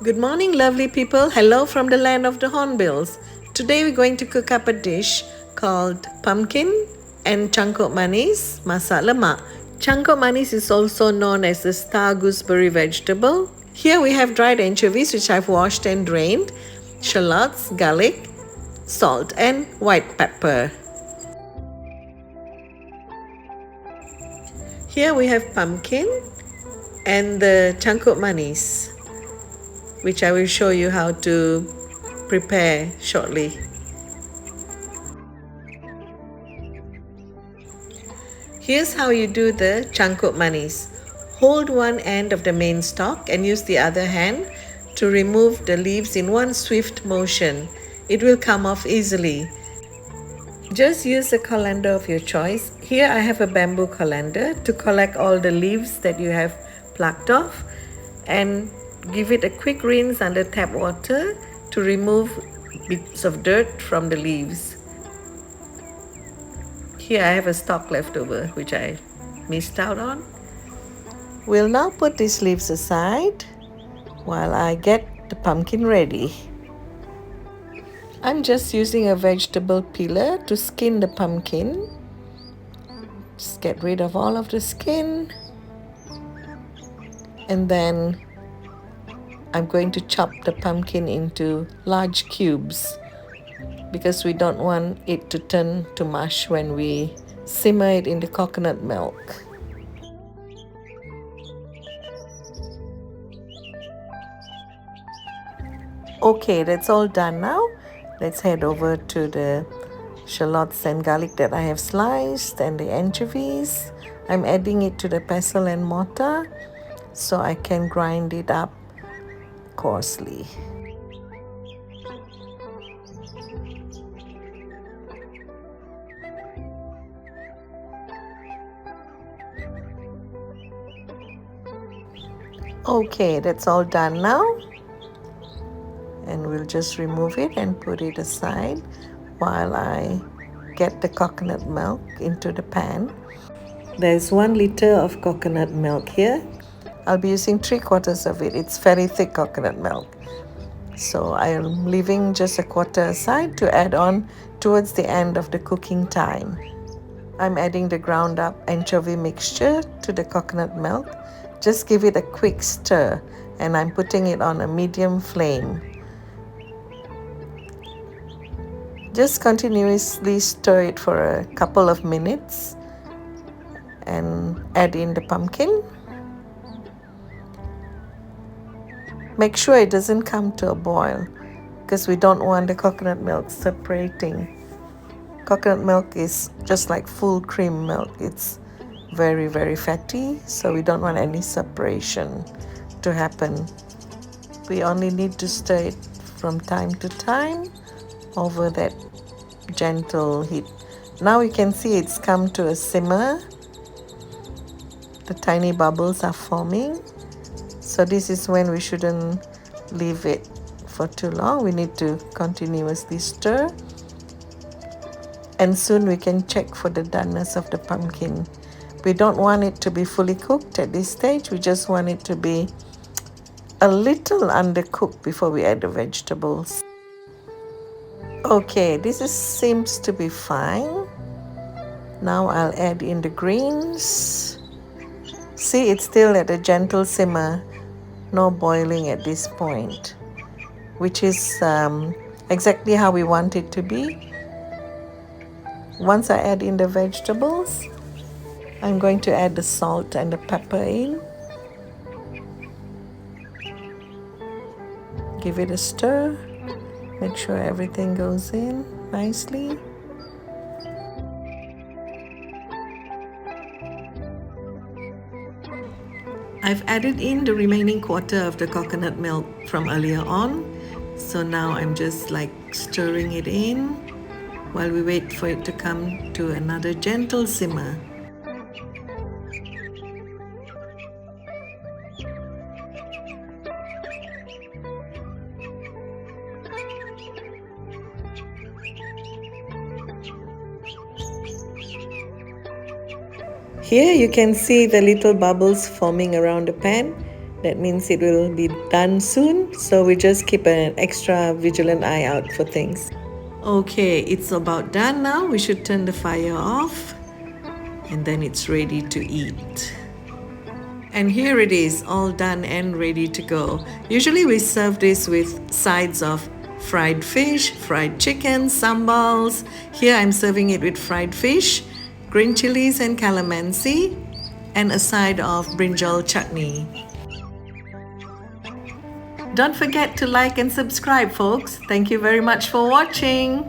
Good morning, lovely people. Hello from the land of the hornbills. Today we're going to cook up a dish called pumpkin and cangkok manis, masak lemak. Cangkok manis is also known as the star gooseberry vegetable. Here we have dried anchovies which I've washed and drained, shallots, garlic, salt and white pepper. Here we have pumpkin and the cangkok manis, which I will show you how to prepare shortly. Here's how you do the cangkok manis. Hold one end of the main stalk and use the other hand to remove the leaves in one swift motion. It will come off easily. Just use a colander of your choice. Here I have a bamboo colander to collect all the leaves that you have plucked off, and give it a quick rinse under tap water to remove bits of dirt from the leaves. Here I have a stalk left over which I missed out on. We'll now put these leaves aside while I get the pumpkin ready. I'm just using a vegetable peeler to skin the pumpkin. Just get rid of all of the skin, and then I'm going to chop the pumpkin into large cubes because we don't want it to turn to mush when we simmer it in the coconut milk. Okay, that's all done now. Let's head over to the shallots and garlic that I have sliced and the anchovies. I'm adding it to the pestle and mortar so I can grind it up coarsely. Okay, that's all done now, and we'll just remove it and put it aside while I get the coconut milk into the pan. There's 1 liter of coconut milk here. I'll be using 3/4 of it. It's very thick coconut milk, so I'm leaving just a quarter aside to add on towards the end of the cooking time. I'm adding the ground up anchovy mixture to the coconut milk. Just give it a quick stir, and I'm putting it on a medium flame. Just continuously stir it for a couple of minutes and add in the pumpkin. Make sure it doesn't come to a boil because we don't want the coconut milk separating. Coconut milk is just like full cream milk. It's very, very fatty, so we don't want any separation to happen. We only need to stir it from time to time over that gentle heat. Now you can see it's come to a simmer. The tiny bubbles are forming. So this is when we shouldn't leave it for too long. We need to continuously stir. And soon we can check for the doneness of the pumpkin. We don't want it to be fully cooked at this stage. We just want it to be a little undercooked before we add the vegetables. Okay, seems to be fine. Now I'll add in the greens. See, it's still at a gentle simmer, no boiling at this point, which is exactly how we want it to be. Once I add in the vegetables, I'm going to add the salt and the pepper in. Give it a stir. Make sure everything goes in nicely. I've added in the remaining quarter of the coconut milk from earlier on. So now I'm just like stirring it in while we wait for it to come to another gentle simmer. Here you can see the little bubbles forming around the pan. That means it will be done soon, so we just keep an extra vigilant eye out for things. Okay, it's about done now. We should turn the fire off, and then it's ready to eat. And here it is, all done and ready to go. Usually we serve this with sides of fried fish, fried chicken, sambals. Here I'm serving it with fried fish, green chilies and calamansi, and a side of brinjal chutney. Don't forget to like and subscribe, folks. Thank you very much for watching.